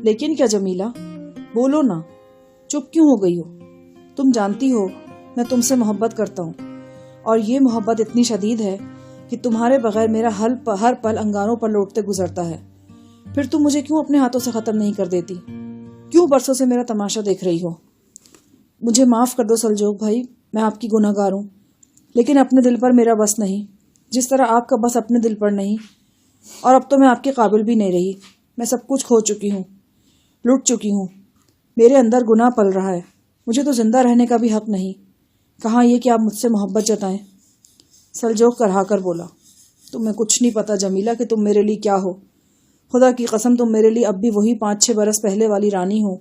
لیکن کیا جمیلہ؟ بولو نا، چپ کیوں ہو گئی ہو؟ تم جانتی ہو میں تم سے محبت کرتا ہوں، اور یہ محبت اتنی شدید ہے کہ تمہارے بغیر میرا ہر پل انگاروں پر لوٹتے گزرتا ہے۔ پھر تم مجھے کیوں اپنے ہاتھوں سے ختم نہیں کر دیتی؟ کیوں برسوں سے میرا تماشا دیکھ رہی ہو؟ مجھے معاف کر دو سلجوق بھائی، میں آپ کی گناہ گار ہوں، لیکن اپنے دل پر میرا بس نہیں، جس طرح آپ کا بس اپنے دل پر نہیں، اور اب تو میں آپ کے قابل بھی نہیں رہی۔ میں سب کچھ کھو چکی ہوں، لٹ چکی ہوں، میرے اندر گناہ پل رہا ہے، مجھے تو زندہ رہنے کا بھی حق نہیں، کہاں یہ کہ آپ مجھ سے محبت جتائیں۔ سلجوق کرہا کر بولا، تمہیں کچھ نہیں پتا جمیلہ کہ تم میرے لیے کیا ہو۔ خدا کی قسم تم میرے لیے اب بھی وہی 5-6 برس پہلے والی رانی ہو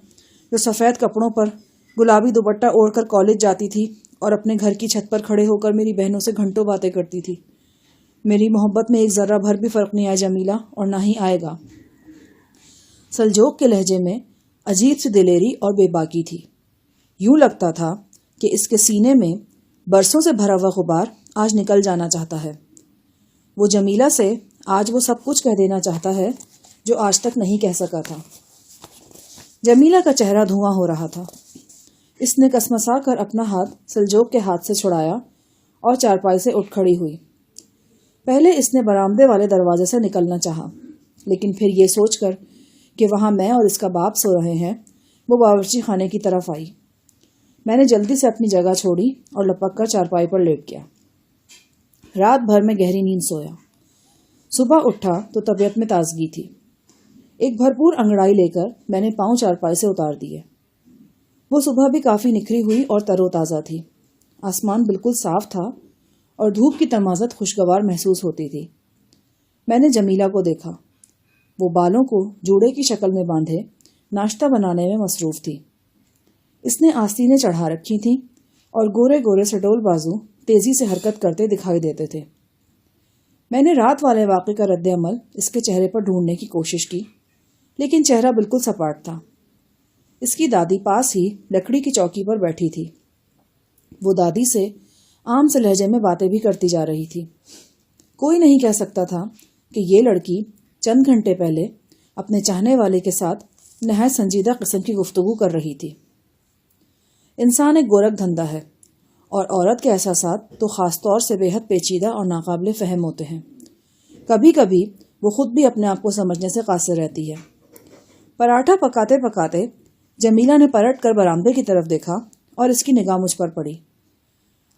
جو سفید کپڑوں پر گلابی دوپٹہ اوڑھ کر کالج جاتی تھی اور اپنے گھر کی چھت پر کھڑے ہو کر میری بہنوں سے گھنٹوں باتیں کرتی تھی۔ میری محبت میں ایک ذرہ بھر بھی فرق نہیں آیا جمیلہ، اور نہ ہی آئے گا۔ سلجوق کے لہجے میں عجیب سی دلیری اور بے باکی تھی، یوں لگتا تھا کہ اس کے سینے میں برسوں سے بھرا ہوا غبار آج نکل جانا چاہتا ہے۔ وہ جمیلہ سے آج وہ سب کچھ کہہ دینا چاہتا ہے جو آج تک نہیں کہہ سکا تھا۔ جمیلہ کا چہرہ دھواں ہو رہا تھا۔ اس نے کسمسا کر اپنا ہاتھ سلجوق کے ہاتھ سے چھڑایا اور چارپائی سے اٹھ کھڑی ہوئی۔ پہلے اس نے برآمدے والے دروازے سے نکلنا چاہا، لیکن پھر یہ سوچ کر کہ وہاں میں اور اس کا باپ سو رہے ہیں، وہ باورچی خانے کی طرف آئی۔ میں نے جلدی سے اپنی جگہ چھوڑی اور لپک کر چارپائی پر لیٹ گیا۔ رات بھر میں گہری نیند سویا۔ صبح اٹھا تو طبیعت میں تازگی تھی۔ ایک بھرپور انگڑائی لے کر میں نے پاؤں چارپائی سے اتار دیے۔ وہ صبح بھی کافی نکھری ہوئی اور تر و تازہ تھی۔ آسمان بالکل صاف تھا اور دھوپ کی تمازت خوشگوار محسوس ہوتی تھی۔ میں نے جمیلہ کو دیکھا۔ وہ بالوں کو جوڑے کی شکل میں باندھے ناشتہ بنانے میں مصروف تھی۔ اس نے آستینیں چڑھا رکھی تھیں اور گورے گورے سڈول بازو تیزی سے حرکت کرتے دکھائی دیتے تھے۔ میں نے رات والے واقعے کا رد عمل اس کے چہرے پر ڈھونڈنے کی کوشش کی، لیکن چہرہ بالکل سپاٹ تھا۔ اس کی دادی پاس ہی لکڑی کی چوکی پر بیٹھی تھی۔ وہ دادی سے عام سے لہجے میں باتیں بھی کرتی جا رہی تھی۔ کوئی نہیں کہہ سکتا تھا کہ یہ لڑکی چند گھنٹے پہلے اپنے چاہنے والے کے ساتھ نہایت سنجیدہ قسم کی گفتگو کر رہی تھی۔ انسان ایک گورکھ دھندا ہے، اور عورت کے احساسات تو خاص طور سے بے حد پیچیدہ اور ناقابل فہم ہوتے ہیں۔ کبھی کبھی وہ خود بھی اپنے آپ کو سمجھنے سے قاصر رہتی ہے۔ پراٹھا پکاتے پکاتے جمیلہ نے پلٹ کر برآمدے کی طرف دیکھا اور اس کی نگاہ مجھ پر پڑی۔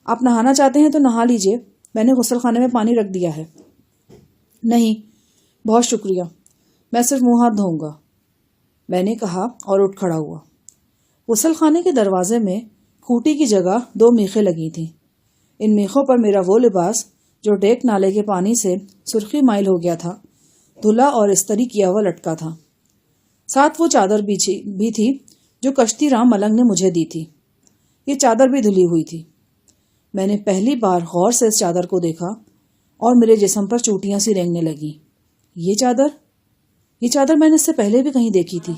آپ نہانا چاہتے ہیں تو نہا لیجئے، میں نے غسل خانے میں پانی رکھ دیا ہے۔ نہیں، بہت شکریہ، میں صرف منہ ہاتھ دھوؤں گا، میں نے کہا اور اٹھ کھڑا ہوا۔ غسل خانے کے دروازے میں کھوٹی کی جگہ 2 میخیں لگی تھیں۔ ان میخوں پر میرا وہ لباس جو ڈیک نالے کے پانی سے سرخی مائل ہو گیا تھا، دھلا اور استری کیا ہوا لٹکا تھا۔ ساتھ وہ چادر بھی تھی جو کشتی رام ملنگ نے مجھے دی تھی۔ یہ چادر بھی دھلی ہوئی تھی۔ میں نے پہلی بار غور سے اس چادر کو دیکھا اور میرے جسم پر چوٹیاں سی رینگنے لگیں۔ یہ چادر میں نے اس سے پہلے بھی کہیں دیکھی تھی۔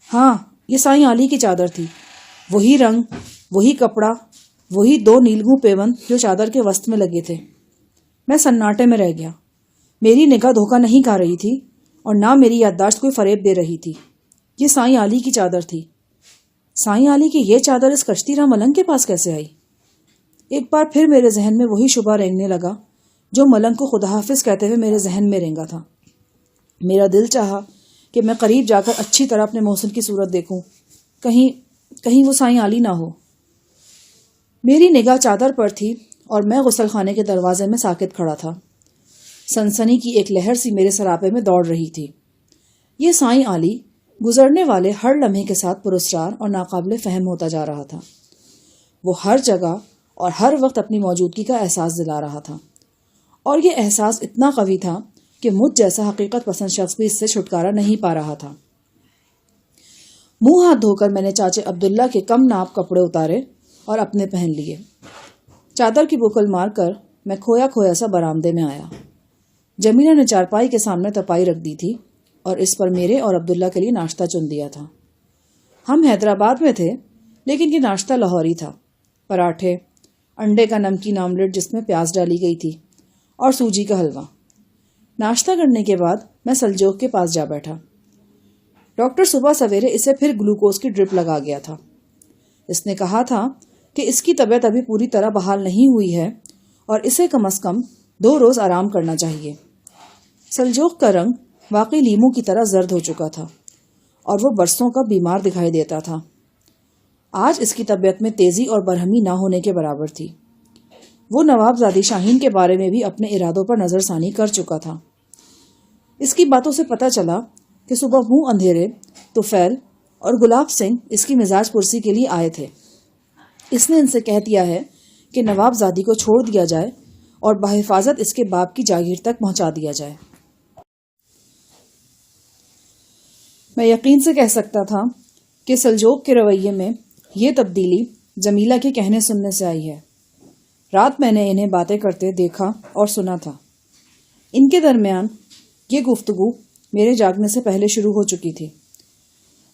ہاں، یہ سائیں علی کی چادر تھی۔ وہی رنگ، وہی کپڑا، وہی 2 نیلگوں پیوند جو چادر کے وسط میں لگے تھے۔ میں سناٹے میں رہ گیا۔ میری نگاہ دھوکہ نہیں کھا رہی تھی اور نہ میری یادداشت کوئی فریب دے رہی تھی۔ یہ سائیں علی کی چادر تھی۔ سائیں علی کی یہ چادر اس کشتی رام ملنگ کے پاس کیسے آئی؟ ایک بار پھر میرے ذہن میں وہی شبہ رینگنے لگا جو ملنگ کو خدا حافظ کہتے ہوئے میرے ذہن میں رینگا تھا۔ میرا دل چاہا کہ میں قریب جا کر اچھی طرح اپنے محسن کی صورت دیکھوں، کہیں وہ سائیں علی نہ ہو۔ میری نگاہ چادر پر تھی اور میں غسل خانے کے دروازے میں ساکت کھڑا تھا۔ سنسنی کی ایک لہر سی میرے سراپے میں دوڑ رہی تھی۔ یہ سائیں علی گزرنے والے ہر لمحے کے ساتھ پراسرار اور ناقابل فہم ہوتا جا رہا تھا۔ وہ ہر جگہ اور ہر وقت اپنی موجودگی کا احساس دلا رہا تھا، اور یہ احساس اتنا قوی تھا کہ مجھ جیسا حقیقت پسند شخص بھی اس سے چھٹکارا نہیں پا رہا تھا۔ منہ ہاتھ دھو کر میں نے چاچے عبداللہ کے کم ناپ کپڑے اتارے اور اپنے پہن لیے۔ چادر کی بکل مار کر میں کھویا سا برآمدے میں آیا۔ جمیلہ نے چارپائی کے سامنے تپائی رکھ دی تھی اور اس پر میرے اور عبداللہ کے لیے ناشتہ چن دیا تھا۔ ہم حیدرآباد میں تھے، لیکن یہ ناشتہ لاہوری تھا۔ پراٹھے، انڈے کا نمکین آملیٹ جس میں پیاز ڈالی گئی تھی، اور سوجی کا حلوہ۔ ناشتہ کرنے کے بعد میں سلجوق کے پاس جا بیٹھا۔ ڈاکٹر صبح سویرے اسے پھر گلوکوز کی ڈرپ لگا گیا تھا۔ اس نے کہا تھا کہ اس کی طبیعت ابھی پوری طرح بحال نہیں ہوئی ہے اور اسے کم از کم 2 روز آرام کرنا چاہیے۔ سلجوق کا رنگ واقعی لیمو کی طرح زرد ہو چکا تھا اور وہ برسوں کا بیمار دکھائی دیتا تھا۔ آج اس کی طبیعت میں تیزی اور برہمی نہ ہونے کے برابر تھی۔ وہ نواب زادی شاہین کے بارے میں بھی اپنے ارادوں پر نظر ثانی کر چکا تھا۔ اس کی باتوں سے پتہ چلا کہ صبح منہ اندھیرے طفیل اور گلاب سنگھ اس کی مزاج پرسی کے لیے آئے تھے۔ اس نے ان سے کہہ دیا ہے کہ نواب زادی کو چھوڑ دیا جائے اور بحفاظت اس کے باپ کی جاگیر تک پہنچا دیا جائے۔ میں یقین سے کہہ سکتا تھا کہ سلجوق کے رویے میں یہ تبدیلی جمیلہ کے کہنے سننے سے آئی ہے۔ رات میں نے انہیں باتیں کرتے دیکھا اور سنا تھا۔ ان کے درمیان یہ گفتگو میرے جاگنے سے پہلے شروع ہو چکی تھی۔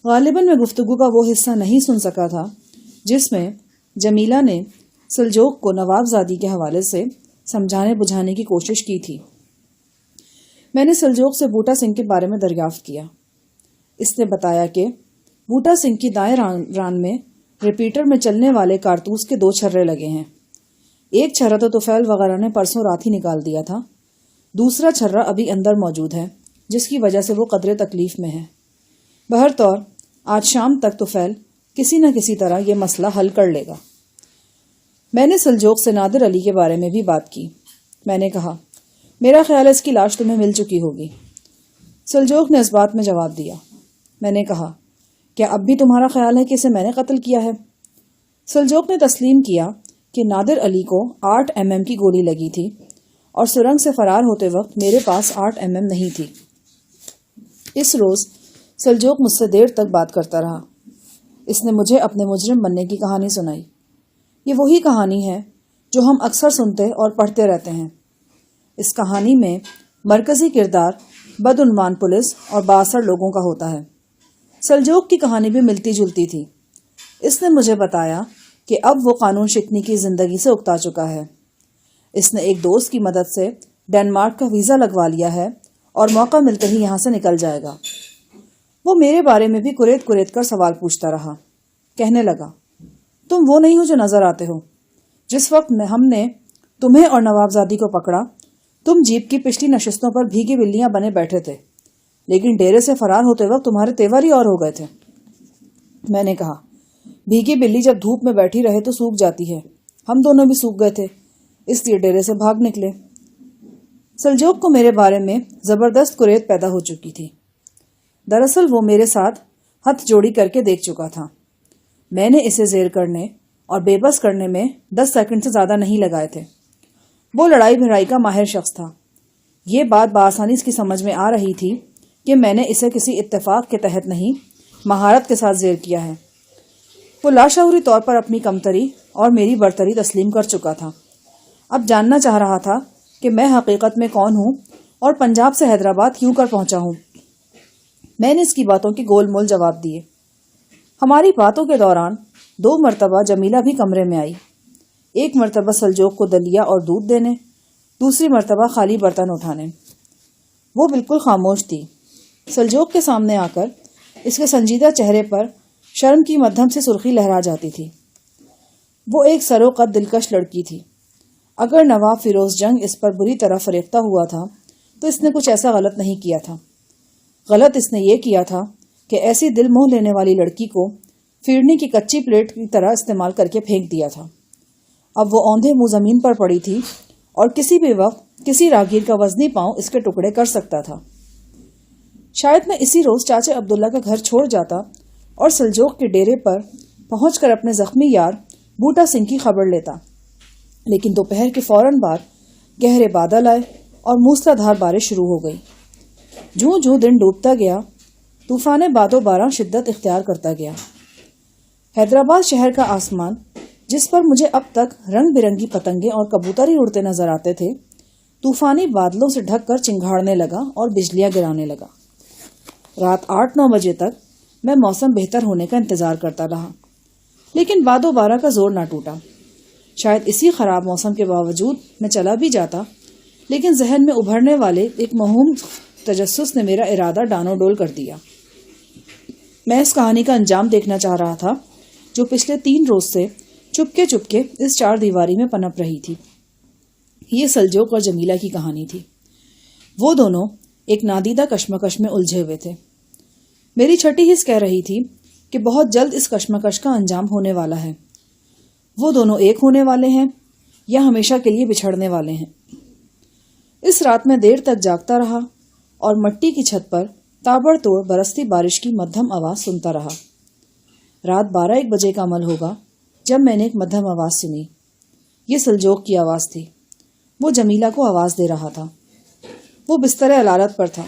غالباً میں گفتگو کا وہ حصہ نہیں سن سکا تھا جس میں جمیلہ نے سلجوق کو نواب زادی کے حوالے سے سمجھانے بجھانے کی کوشش کی تھی۔ میں نے سلجوق سے بوٹا سنگھ کے بارے میں دریافت کیا۔ اس نے بتایا کہ بوٹا سنگھ کی دائیں ران میں ریپیٹر میں چلنے والے کارتوس کے 2 چھرے لگے ہیں۔ ایک چھرا تو طفیل وغیرہ نے پرسوں رات ہی نکال دیا تھا، دوسرا چھرا ابھی اندر موجود ہے جس کی وجہ سے وہ قدرے تکلیف میں ہے۔ بہرطور آج شام تک طفیل کسی نہ کسی طرح یہ مسئلہ حل کر لے گا۔ میں نے سلجوق سے نادر علی کے بارے میں بھی بات کی۔ میں نے کہا میرا خیال ہے اس کی لاش تمہیں مل چکی ہوگی۔ سلجوق نے اس بات میں جواب دیا۔ میں نے کہا کیا اب بھی تمہارا خیال ہے کہ اسے میں نے قتل کیا ہے؟ سلجوق نے تسلیم کیا کہ نادر علی کو 8 mm کی گولی لگی تھی اور سرنگ سے فرار ہوتے وقت میرے پاس 8 mm نہیں تھی۔ اس روز سلجوق مجھ سے دیر تک بات کرتا رہا۔ اس نے مجھے اپنے مجرم بننے کی کہانی سنائی۔ یہ وہی کہانی ہے جو ہم اکثر سنتے اور پڑھتے رہتے ہیں۔ اس کہانی میں مرکزی کردار بدعنوان پولیس اور بااثر لوگوں کا ہوتا ہے۔ سلجوق کی کہانی بھی ملتی جلتی تھی۔ اس نے مجھے بتایا کہ اب وہ قانون شکنی کی زندگی سے اکتا چکا ہے۔ اس نے ایک دوست کی مدد سے ڈنمارک کا ویزا لگوا لیا ہے اور موقع ملتے ہی یہاں سے نکل جائے گا۔ وہ میرے بارے میں بھی کریت کریت کر سوال پوچھتا رہا۔ کہنے لگا تم وہ نہیں ہو جو نظر آتے ہو۔ جس وقت ہم نے تمہیں اور نواب زادی کو پکڑا تم جیپ کی پچھلی نشستوں پر بھیگی بلیاں بنے بیٹھے تھے، لیکن ڈیرے سے فرار ہوتے وقت تمہارے تیور ہی اور ہو گئے تھے۔ میں نے کہا بھیگی بلی جب دھوپ میں بیٹھی رہے تو سوکھ جاتی ہے، ہم دونوں بھی سوکھ گئے تھے، اس لیے ڈیرے سے بھاگ نکلے۔ سلجوق کو میرے بارے میں زبردست کریت پیدا ہو چکی تھی۔ دراصل وہ میرے ساتھ ہتھ جوڑی کر کے دیکھ چکا تھا۔ میں نے اسے زیر کرنے اور بے بس کرنے میں 10 سیکنڈ سے زیادہ نہیں لگائے تھے۔ وہ لڑائی بھڑائی کا ماہر شخص تھا۔ یہ بات بآسانی اس کی سمجھ میں آ رہی تھی کہ میں نے اسے کسی اتفاق کے تحت نہیں، مہارت کے ساتھ زیر کیا ہے۔ وہ لاشعوری طور پر اپنی کمتری اور میری برتری تسلیم کر چکا تھا۔ اب جاننا چاہ رہا تھا کہ میں حقیقت میں کون ہوں اور پنجاب سے حیدرآباد کیوں کر پہنچا ہوں۔ میں نے اس کی باتوں کے گول مول جواب دیے۔ ہماری باتوں کے دوران 2 مرتبہ جمیلہ بھی کمرے میں آئی۔ ایک مرتبہ سلجوق کو دلیا اور دودھ دینے، دوسری مرتبہ خالی برتن اٹھانے۔ وہ بالکل خاموش تھی۔ سلجوق کے سامنے آ کر اس کے سنجیدہ چہرے پر شرم کی مدھم سے سرخی لہرا جاتی تھی۔ وہ ایک سرو قد دلکش لڑکی تھی۔ اگر نواب فیروز جنگ اس پر بری طرح فریفتہ ہوا تھا تو اس نے کچھ ایسا غلط نہیں کیا تھا۔ غلط اس نے یہ کیا تھا کہ ایسی دل موہ لینے والی لڑکی کو پھیڑنے کی کچی پلیٹ کی طرح استعمال کر کے پھینک دیا تھا۔ اب وہ اوندھے منہ زمین پر پڑی تھی اور کسی بھی وقت کسی راگیر کا وزنی پاؤں اس کے ٹکڑے کر سکتا تھا۔ شاید میں اسی روز چاچے عبداللہ کا گھر چھوڑ جاتا اور سلجوق کے ڈیرے پر پہنچ کر اپنے زخمی یار بوٹا سنگھ کی خبر لیتا، لیکن دوپہر کے فوراً بعد گہرے بادل آئے اور موسلا دھار بارش شروع ہو گئی۔ جوں جوں دن ڈوبتا گیا طوفان باد و باران شدت اختیار کرتا گیا۔ حیدرآباد شہر کا آسمان جس پر مجھے اب تک رنگ برنگی پتنگیں اور کبوتر ہی اڑتے نظر آتے تھے طوفانی بادلوں سے ڈھک کر چنگھاڑنے لگا اور بجلیاں گرانے لگا۔ رات 8-9 بجے تک میں موسم بہتر ہونے کا انتظار کرتا رہا، لیکن باد و بارہ کا زور نہ ٹوٹا۔ شاید اسی خراب موسم کے باوجود میں چلا بھی جاتا، لیکن ذہن میں ابھرنے والے ایک موہوم تجسس نے میرا ارادہ ڈانو ڈول کر دیا۔ میں اس کہانی کا انجام دیکھنا چاہ رہا تھا جو پچھلے 3 روز سے چپکے چپکے اس 4 دیواری میں پنپ رہی تھی۔ یہ سلجوق اور جمیلہ کی کہانی تھی۔ وہ دونوں ایک نادیدہ کشمکش میں الجھے ہوئے تھے۔ میری چھٹی حس کہہ رہی تھی کہ بہت جلد اس کشمکش کا انجام ہونے والا ہے۔ وہ دونوں ایک ہونے والے ہیں یا ہمیشہ کے لیے بچھڑنے والے ہیں۔ اس رات میں دیر تک جاگتا رہا اور مٹی کی چھت پر تابڑ توڑ برستی بارش کی مدھم آواز سنتا رہا۔ رات 12-1 بجے کا عمل ہوگا جب میں نے ایک مدھم آواز سنی۔ یہ سلجوق کی آواز تھی۔ وہ جمیلہ کو آواز دے رہا تھا۔ وہ بستر علالت پر تھا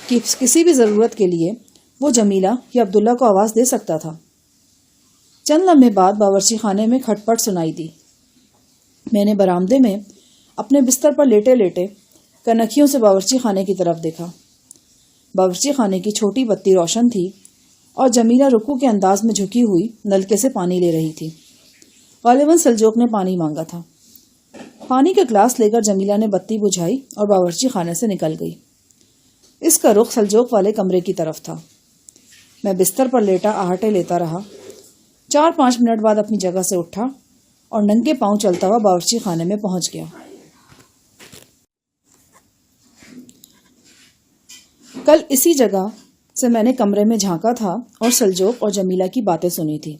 کہ کسی بھی ضرورت کے لیے وہ جمیلہ یا عبداللہ کو آواز دے سکتا تھا۔ چند لمحے بعد باورچی خانے میں کھٹ پٹ سنائی دی۔ میں نے برآمدے میں اپنے بستر پر لیٹے لیٹے کنکھیوں سے باورچی خانے کی طرف دیکھا۔ باورچی خانے کی چھوٹی بتی روشن تھی اور جمیلہ رکوع کے انداز میں جھکی ہوئی نلکے سے پانی لے رہی تھی۔ غالباً سلجوق نے پانی مانگا تھا۔ پانی کا گلاس لے کر جمیلہ نے بتی بجھائی اور باورچی خانے سے نکل گئی۔ اس کا رخ سلجوق والے کمرے کی طرف تھا۔ میں بستر پر لیٹا آہٹے لیتا رہا۔ 4-5 منٹ بعد اپنی جگہ سے اٹھا اور ننگے پاؤں چلتا ہوا باورچی خانے میں پہنچ گیا۔ کل اسی جگہ سے میں نے کمرے میں جھانکا تھا اور سلجوق اور جمیلہ کی باتیں سنی تھی۔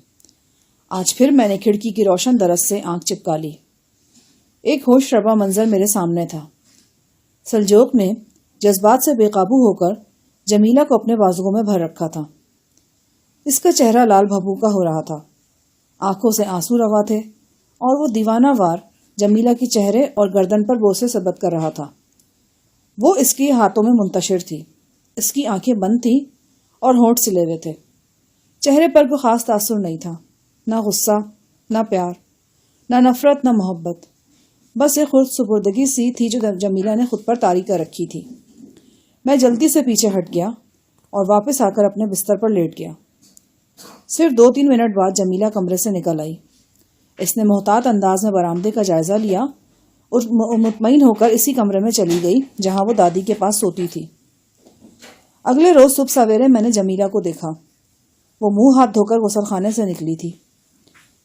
آج پھر میں نے کھڑکی کی روشن درس سے آنکھ چپکا لی۔ ایک ہوش ربا منظر میرے سامنے تھا۔ سلجوق نے جذبات سے بے قابو ہو کر جمیلہ کو اپنے بازوؤں میں بھر رکھا تھا۔ اس کا چہرہ لال بھبو کا ہو رہا تھا، آنکھوں سے آنسو روا تھے اور وہ دیوانہ وار جمیلہ کے چہرے اور گردن پر بوسے ثبت کر رہا تھا۔ وہ اس کے ہاتھوں میں منتشر تھی۔ اس کی آنکھیں بند تھیں اور ہونٹ سلے ہوئے تھے۔ چہرے پر کوئی خاص تاثر نہیں تھا، نہ غصہ، نہ پیار، نہ نفرت، نہ محبت، بس ایک خود سپردگی سی تھی جو جمیلہ نے خود پر طاری کر رکھی تھی۔ میں جلدی سے پیچھے ہٹ گیا اور واپس آ کر اپنے بستر پر لیٹ گیا۔ صرف 2-3 منٹ بعد جمیلہ کمرے سے نکل آئی۔ اس نے محتاط انداز میں برآمدے کا جائزہ لیا اور مطمئن ہو کر اسی کمرے میں چلی گئی جہاں وہ دادی کے پاس سوتی تھی۔ اگلے روز صبح سویرے میں نے جمیلہ کو دیکھا۔ وہ منہ ہاتھ دھو کر غسل خانے سے نکلی تھی۔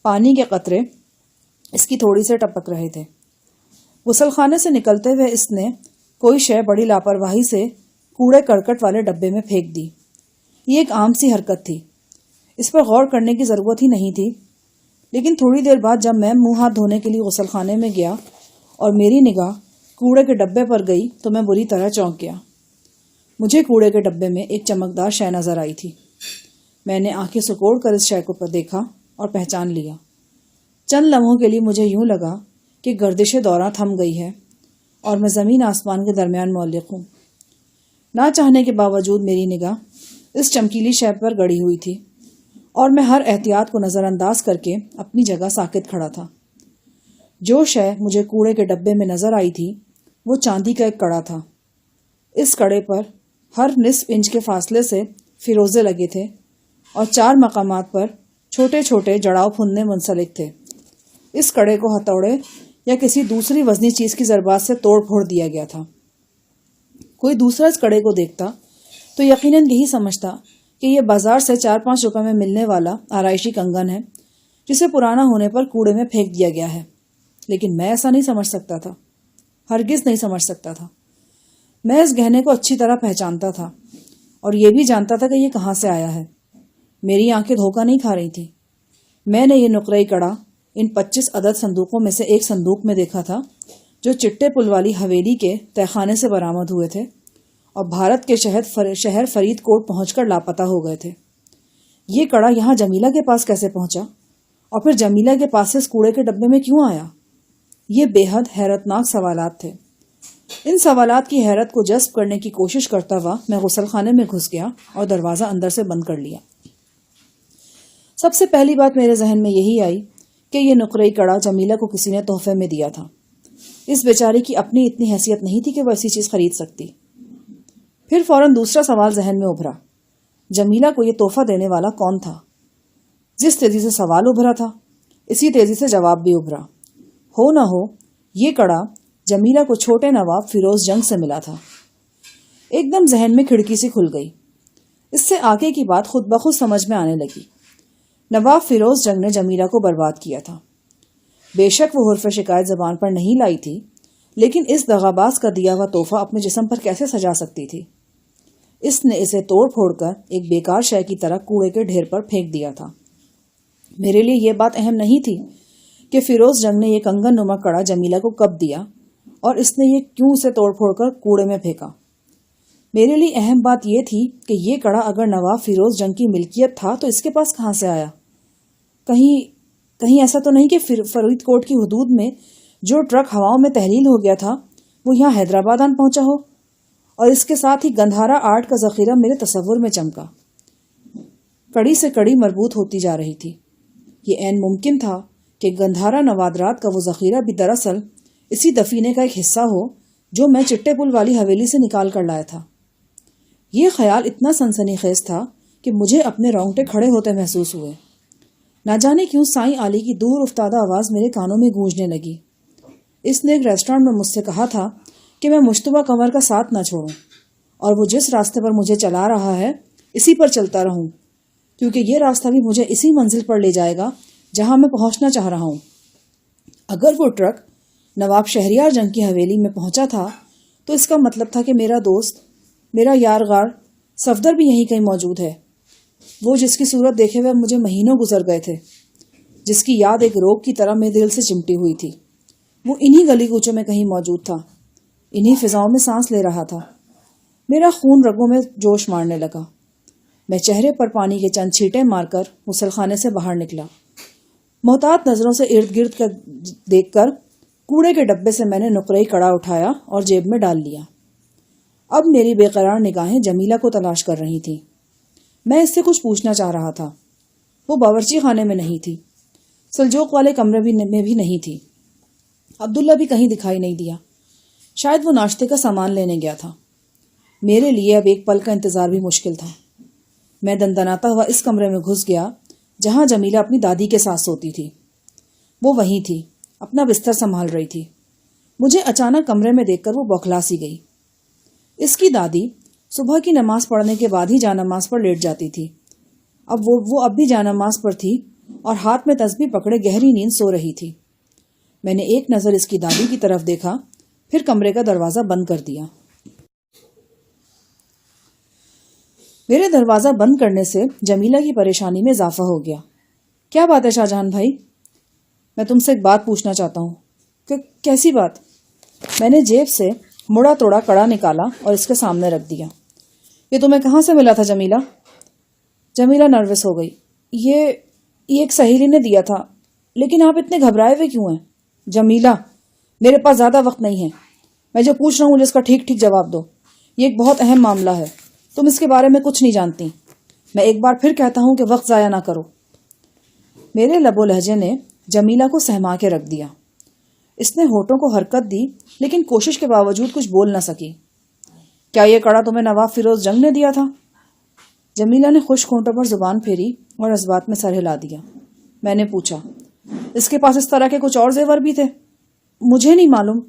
پانی کے قطرے اس کی تھوڑی سے ٹپک رہے تھے۔ غسل خانے سے نکلتے ہوئے اس نے کوئی شے بڑی لاپرواہی سے کوڑے کرکٹ والے ڈبے میں پھینک دی۔ یہ ایک عام سی حرکت تھی، اس پر غور کرنے کی ضرورت ہی نہیں تھی، لیکن تھوڑی دیر بعد جب میں منہ ہاتھ دھونے کے لیے غسل خانے میں گیا اور میری نگاہ کوڑے کے ڈبے پر گئی تو میں بری طرح چونک گیا۔ مجھے کوڑے کے ڈبے میں ایک چمکدار شے نظر آئی تھی۔ میں نے آنکھیں سکوڑ کر اس شے کو دیکھا اور پہچان لیا۔ چند لمحوں کے لیے مجھے یوں لگا کہ گردش دوراں تھم گئی ہے اور میں زمین آسمان کے درمیان معلق ہوں۔ نہ چاہنے کے باوجود میری نگاہ اس چمکیلی شے پر گڑی ہوئی تھی اور میں ہر احتیاط کو نظر انداز کر کے اپنی جگہ ساکت کھڑا تھا۔ جو شے مجھے کوڑے کے ڈبے میں نظر آئی تھی وہ چاندی کا ایک کڑا تھا۔ اس کڑے پر ہر نصف انچ کے فاصلے سے فیروزے لگے تھے اور 4 مقامات پر چھوٹے چھوٹے جڑاؤ پھندے منسلک تھے۔ اس کڑے کو ہتھوڑے یا کسی دوسری وزنی چیز کی ضربات سے توڑ پھوڑ دیا گیا تھا۔ کوئی دوسرا اس کڑے کو دیکھتا تو یقیناً یہی سمجھتا کہ یہ بازار سے 4-5 روپے میں ملنے والا آرائشی کنگن ہے جسے پرانا ہونے پر کوڑے میں پھینک دیا گیا ہے، لیکن میں ایسا نہیں سمجھ سکتا تھا، ہرگز نہیں سمجھ سکتا تھا۔ میں اس گہنے کو اچھی طرح پہچانتا تھا اور یہ بھی جانتا تھا کہ یہ کہاں سے آیا ہے۔ میری آنکھیں دھوکہ نہیں کھا رہی تھیں۔ میں نے یہ نقرئی کڑا ان 25 عدد صندوقوں میں سے ایک صندوق میں دیکھا تھا جو چٹے پل والی حویلی کے تہخانے سے برآمد ہوئے تھے اور بھارت کے شہر فرید کوٹ پہنچ کر لاپتہ ہو گئے تھے۔ یہ کڑا یہاں جمیلہ کے پاس کیسے پہنچا اور پھر جمیلہ کے پاس سے اس کوڑے کے ڈبے میں کیوں آیا؟ یہ بے حد حیرتناک سوالات تھے۔ ان سوالات کی حیرت کو جذب کرنے کی کوشش کرتا ہوا میں غسل خانے میں گھس گیا اور دروازہ اندر سے بند کر لیا۔ سب سے پہلی بات میرے ذہن میں یہی آئی کہ یہ نقرئی کڑا جمیلہ کو کسی نے تحفے میں دیا تھا۔ اس بیچاری کی اپنی اتنی حیثیت نہیں تھی کہ وہ ایسی چیز خرید سکتی۔ پھر فوراً دوسرا سوال ذہن میں ابھرا، جمیلہ کو یہ تحفہ دینے والا کون تھا؟ جس تیزی سے سوال ابھرا تھا اسی تیزی سے جواب بھی ابھرا۔ ہو نہ ہو یہ کڑا جمیلہ کو چھوٹے نواب فیروز جنگ سے ملا تھا۔ ایک دم ذہن میں کھڑکی سی کھل گئی۔ اس سے آگے کی بات خود بخود سمجھ میں آنے لگی۔ نواب فیروز جنگ نے جمیلہ کو برباد کیا تھا۔ بے شک وہ حرف شکایت زبان پر نہیں لائی تھی، لیکن اس دغاباز کا دیا ہوا تحفہ اپنے جسم پر کیسے سجا سکتی تھی؟ اس نے اسے توڑ پھوڑ کر ایک بیکار شے کی طرح کوڑے کے ڈھیر پر پھینک دیا تھا۔ میرے لیے یہ بات اہم نہیں تھی کہ فیروز جنگ نے یہ کنگن نما کڑا جمیلہ کو کب دیا اور اس نے یہ کیوں اسے توڑ پھوڑ کر کوڑے میں پھینکا۔ میرے لیے اہم بات یہ تھی کہ یہ کڑا اگر نواب فیروز جنگ کی ملکیت تھا تو اس کے پاس کہاں سے آیا؟ کہیں ایسا تو نہیں کہ فرید کوٹ کی حدود میں جو ٹرک ہواؤں میں تحلیل ہو گیا تھا وہ یہاں حیدرآباد آن پہنچا ہو؟ اور اس کے ساتھ ہی گندھارا آرٹ کا ذخیرہ میرے تصور میں چمکا، کڑی سے کڑی مربوط ہوتی جا رہی تھی۔ یہ عین ممکن تھا کہ گندھارا نوادرات کا وہ ذخیرہ بھی دراصل اسی دفینے کا ایک حصہ ہو جو میں چٹے پل والی حویلی سے نکال کر لایا تھا۔ یہ خیال اتنا سنسنی خیز تھا کہ مجھے اپنے رونگٹے کھڑے ہوتے محسوس ہوئے۔ نہ جانے کیوں سائیں علی کی دور افتادہ آواز میرے کانوں میں گونجنے لگی۔ اس نے ایک ریسٹورانٹ میں مجھ سے کہا تھا کہ میں مشتبہ قمر کا ساتھ نہ چھوڑوں اور وہ جس راستے پر مجھے چلا رہا ہے اسی پر چلتا رہوں، کیونکہ یہ راستہ بھی مجھے اسی منزل پر لے جائے گا جہاں میں پہنچنا چاہ رہا ہوں۔ اگر وہ ٹرک نواب شہریار جنگ کی حویلی میں پہنچا تھا تو اس کا مطلب تھا کہ میرا دوست، میرا یار غار صفدر بھی یہیں کہیں موجود ہے، وہ جس کی صورت دیکھے ہوئے مجھے مہینوں گزر گئے تھے، جس کی یاد ایک روگ کی طرح میرے دل سے چمٹی ہوئی تھی۔ وہ انہی گلی کوچوں میں کہیں موجود تھا، انہی فضاؤں میں سانس لے رہا تھا۔ میرا خون رگوں میں جوش مارنے لگا۔ میں چہرے پر پانی کے چند چھینٹے مار کر غسل خانے سے باہر نکلا۔ محتاط نظروں سے ارد گرد دیکھ کر کوڑے کے ڈبے سے میں نے نقرئی کڑا اٹھایا اور جیب میں ڈال لیا۔ اب میری بے قرار نگاہیں جمیلہ کو تلاش کر رہی تھیں۔ میں اس سے کچھ پوچھنا چاہ رہا تھا۔ وہ باورچی خانے میں نہیں تھی، سلجوق والے کمرے میں بھی نہیں تھی، عبداللہ بھی کہیں دکھائی نہیں دیا۔ شاید وہ ناشتے کا سامان لینے گیا تھا۔ میرے لیے اب ایک پل کا انتظار بھی مشکل تھا۔ میں دندناتا ہوا اس کمرے میں گھس گیا جہاں جمیلہ اپنی دادی کے ساتھ سوتی تھی۔ وہ وہیں تھی، اپنا بستر سنبھال رہی تھی۔ مجھے اچانک کمرے میں دیکھ کر وہ بوکھلا سی گئی۔ اس کی دادی صبح کی نماز پڑھنے کے بعد ہی جانماز پر لیٹ جاتی تھی۔ اب وہ بھی جانماز پر تھی اور ہاتھ میں تسبیح پکڑے گہری نیند سو رہی تھی۔ میں نے ایک نظر اس کی دادی کی طرف دیکھا، پھر کمرے کا دروازہ بند کر دیا۔ میرے دروازہ بند کرنے سے جمیلہ کی پریشانی میں اضافہ ہو گیا۔ کیا بات ہے شاہ جہان بھائی؟ میں تم سے ایک بات پوچھنا چاہتا ہوں۔ کہ کیسی بات؟ میں نے جیب سے مڑا توڑا کڑا نکالا اور اس کے سامنے رکھ دیا۔ یہ تمہیں کہاں سے ملا تھا جمیلہ؟ جمیلہ نروس ہو گئی۔ یہ ایک سہیلی نے دیا تھا، لیکن آپ اتنے گھبرائے ہوئے کیوں ہیں؟ جمیلہ، میرے پاس زیادہ وقت نہیں ہے، میں جو پوچھ رہا ہوں جس کا ٹھیک ٹھیک جواب دو۔ یہ ایک بہت اہم معاملہ ہے، تم اس کے بارے میں کچھ نہیں جانتی۔ میں ایک بار پھر کہتا ہوں کہ وقت ضائع نہ کرو۔ میرے لب و لہجے نے جمیلہ کو سہما کے رکھ دیا۔ اس نے ہونٹوں کو حرکت دی لیکن کوشش کے باوجود کچھ بول نہ سکی۔ کیا یہ کڑا تمہیں نواب فیروز جنگ نے دیا تھا؟ جمیلہ نے خشک ہونٹوں پر زبان پھیری اور اس بات میں سر ہلا دیا۔ میں نے پوچھا، اس کے پاس اس طرح کے کچھ اور زیور بھی تھے؟ مجھے نہیں معلوم۔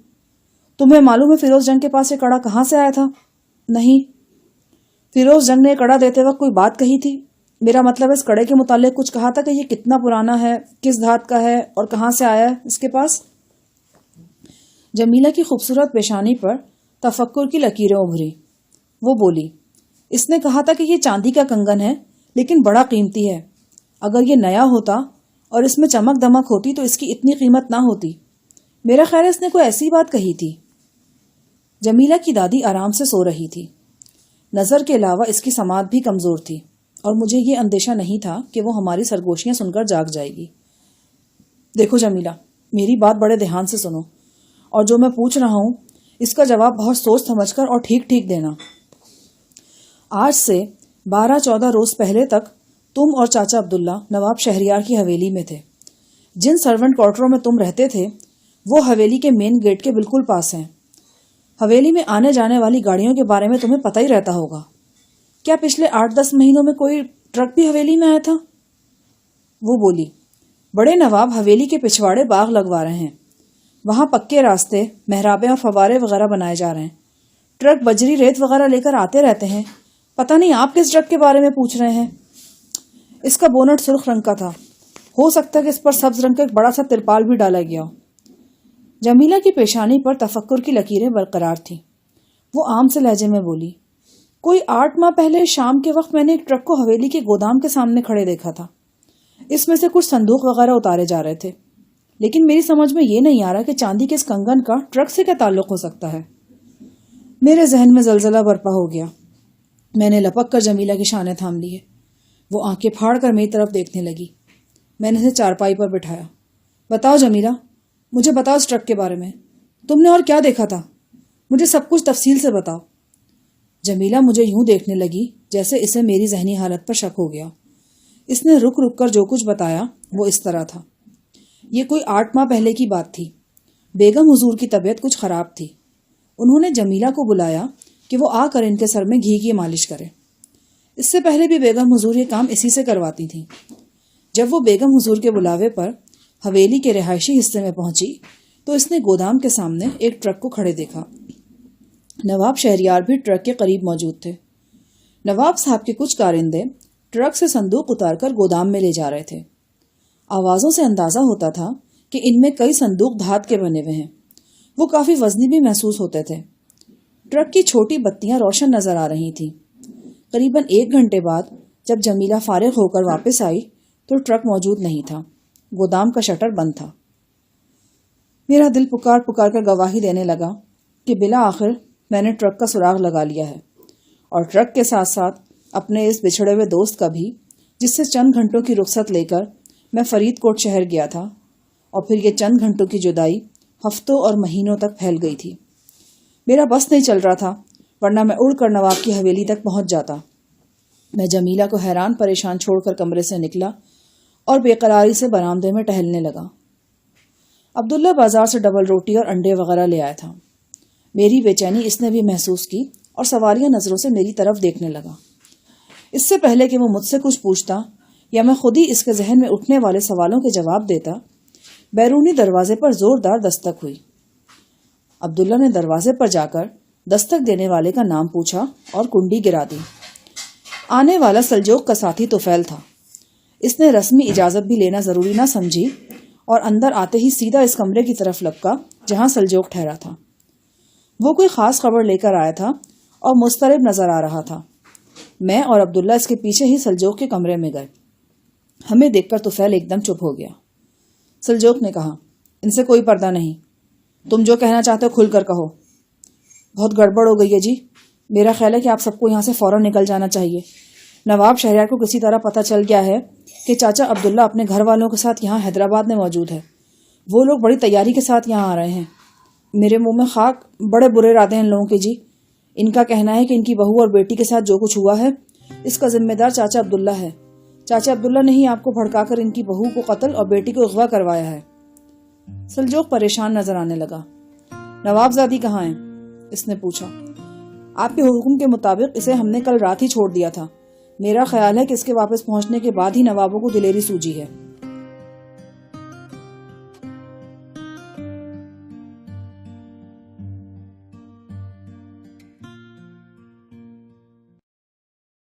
تمہیں معلوم ہے فیروز جنگ کے پاس یہ کڑا کہاں سے آیا تھا؟ نہیں۔ فیروز جنگ نے کڑا دیتے وقت کوئی بات کہی تھی؟ میرا مطلب اس کڑے کے متعلق کچھ کہا تھا کہ یہ کتنا پرانا ہے، کس دھات کا ہے اور کہاں سے آیا ہے اس کے پاس؟ جمیلہ کی خوبصورت پیشانی پر تفکر کی لکیریں ابھری۔ وہ بولی، اس نے کہا تھا کہ یہ چاندی کا کنگن ہے لیکن بڑا قیمتی ہے۔ اگر یہ نیا ہوتا اور اس میں چمک دمک ہوتی تو اس کی اتنی قیمت نہ ہوتی۔ میرا خیال ہے اس نے کوئی ایسی بات کہی تھی۔ جمیلہ کی دادی آرام سے سو رہی تھی۔ نظر کے علاوہ اس کی سماعت بھی کمزور تھی اور مجھے یہ اندیشہ نہیں تھا کہ وہ ہماری سرگوشیاں سن کر جاگ جائے گی۔ دیکھو جمیلہ، میری بات بڑے دھیان سے سنو اور جو میں پوچھ رہا ہوں اس کا جواب بہت سوچ سمجھ کر اور ٹھیک ٹھیک دینا۔ آج سے 12-14 روز پہلے تک تم اور چاچا عبداللہ نواب شہریار کی حویلی میں تھے۔ جن سرونٹ کوارٹروں میں تم رہتے تھے وہ حویلی کے مین گیٹ کے بالکل پاس ہیں۔ حویلی میں آنے جانے والی گاڑیوں کے بارے میں تمہیں پتہ ہی رہتا ہوگا۔ کیا پچھلے 8-10 مہینوں میں کوئی ٹرک بھی حویلی میں آیا تھا؟ وہ بولی، بڑے نواب حویلی کے پچھواڑے باغ لگوا رہے ہیں، وہاں پکے راستے، محرابیں اور فوارے وغیرہ بنائے جا رہے ہیں۔ ٹرک بجری ریت وغیرہ لے کر آتے رہتے ہیں پتہ نہیں آپ کس ٹرک کے بارے میں پوچھ رہے ہیں؟ اس کا بونٹ سرخ رنگ کا تھا، ہو سکتا ہے کہ اس پر سبز رنگ کا ایک بڑا سا ترپال بھی ڈالا گیا ہو۔ جمیلہ کی پیشانی پر تفکر کی لکیریں برقرار تھیں۔ وہ عام سے لہجے میں بولی، کوئی 8 ماہ پہلے شام کے وقت میں نے ایک ٹرک کو حویلی کے گودام کے سامنے کھڑے دیکھا تھا۔ اس میں سے کچھ صندوق وغیرہ اتارے جا رہے تھے، لیکن میری سمجھ میں یہ نہیں آ رہا کہ چاندی کے اس کنگن کا ٹرک سے کیا تعلق ہو سکتا ہے۔ میرے ذہن میں زلزلہ برپا ہو گیا۔ میں نے لپک کر جمیلہ کی شانے تھام لیے۔ وہ آنکھیں پھاڑ کر میری طرف دیکھنے لگی۔ میں نے اسے چارپائی پر بٹھایا۔ بتاؤ جمیلہ، مجھے بتاؤ اس ٹرک کے بارے میں، تم نے اور کیا دیکھا تھا؟ مجھے سب کچھ تفصیل سے بتاؤ۔ جمیلہ مجھے یوں دیکھنے لگی جیسے اسے میری ذہنی حالت پر شک ہو گیا۔ اس نے رک رک کر جو کچھ بتایا وہ اس طرح تھا۔ یہ کوئی 8 ماہ پہلے کی بات تھی۔ بیگم حضور کی طبیعت کچھ خراب تھی۔ انہوں نے جمیلہ کو بلایا کہ وہ آ کر ان کے سر میں گھی کی مالش کرے۔ اس سے پہلے بھی بیگم حضور یہ کام اسی سے کرواتی تھیں۔ جب وہ بیگم حضور کے بلاوے پر حویلی کے رہائشی حصے میں پہنچی تو اس نے گودام کے سامنے ایک ٹرک کو کھڑے دیکھا۔ نواب شہریار بھی ٹرک کے قریب موجود تھے۔ نواب صاحب کے کچھ کارندے ٹرک سے صندوق اتار کر گودام میں لے جا رہے تھے۔ آوازوں سے اندازہ ہوتا تھا کہ ان میں کئی صندوق دھات کے بنے ہوئے ہیں۔ وہ کافی وزنی بھی محسوس ہوتے تھے۔ ٹرک کی چھوٹی بتیاں روشن نظر آ رہی تھیں۔ قریباً 1 گھنٹے بعد جب جمیلہ فارغ ہو کر واپس آئی تو ٹرک موجود نہیں تھا۔ گودام کا شٹر بند تھا۔ میرا دل پکار پکار کر گواہی دینے لگا کہ بلا آخر میں نے ٹرک کا سراغ لگا لیا ہے، اور ٹرک کے ساتھ ساتھ اپنے اس بچھڑے ہوئے دوست کا بھی، جس سے چند گھنٹوں کی رخصت لے کر میں فرید کوٹ شہر گیا تھا، اور پھر یہ چند گھنٹوں کی جدائی ہفتوں اور مہینوں تک پھیل گئی تھی۔ میرا بس نہیں چل رہا تھا، ورنہ میں اڑ کر نواب کی حویلی تک پہنچ جاتا۔ میں جمیلہ کو حیران پریشان چھوڑ کر کمرے سے نکلا اور بے قراری سے برآمدے میں ٹہلنے لگا۔ عبداللہ بازار سے ڈبل روٹی اور انڈے وغیرہ لے آیا تھا۔ میری بے چینی اس نے بھی محسوس کی اور سوالیہ نظروں سے میری طرف دیکھنے لگا۔ اس سے پہلے کہ وہ مجھ سے کچھ پوچھتا یا میں خود ہی اس کے ذہن میں اٹھنے والے سوالوں کے جواب دیتا، بیرونی دروازے پر زوردار دستک ہوئی۔ عبداللہ نے دروازے پر جا کر دستک دینے والے کا نام پوچھا اور کنڈی گرا دی۔ آنے والا سلجوق کا ساتھی طفیل تھا۔ اس نے رسمی اجازت بھی لینا ضروری نہ سمجھی اور اندر آتے ہی سیدھا اس کمرے کی طرف لپکا جہاں سلجوق ٹھہرا تھا۔ وہ کوئی خاص خبر لے کر آیا تھا اور مضطرب نظر آ رہا تھا۔ میں اور عبداللہ اس کے پیچھے ہی سلجوق کے کمرے میں گئے۔ ہمیں دیکھ کر طفیل ایک دم چپ ہو گیا۔ سلجوق نے کہا، ان سے کوئی پردہ نہیں، تم جو کہنا چاہتے ہو کھل کر کہو۔ بہت گڑبڑ ہو گئی ہے جی، میرا خیال ہے کہ آپ سب کو یہاں سے فوراً نکل جانا چاہیے۔ نواب شہریار کو کسی طرح پتہ چل گیا ہے کہ چاچا عبداللہ اپنے گھر والوں کے ساتھ یہاں حیدرآباد میں موجود ہے۔ وہ لوگ بڑی تیاری کے ساتھ یہاں آ رہے ہیں۔ میرے منہ میں خاک، بڑے برے ارادے ہیں ان لوگوں کے جی۔ ان کا کہنا ہے کہ ان کی بہو اور بیٹی کے ساتھ جو کچھ ہوا ہے اس کا ذمہ دار چاچا عبداللہ ہے۔ چاچا عبداللہ نے ہی آپ کو بھڑکا کر ان کی بہو کو قتل اور بیٹی کو اغوا کروایا ہے۔ سلجوق پریشان نظر آنے لگا۔ نواب زادی کہاں ہیں؟ اس نے پوچھا۔ آپ کے حکم کے مطابق اسے ہم نے کل رات ہی چھوڑ دیا تھا۔ میرا خیال ہے کہ اس کے واپس پہنچنے کے بعد ہی نوابوں کو دلیری سوجی ہے۔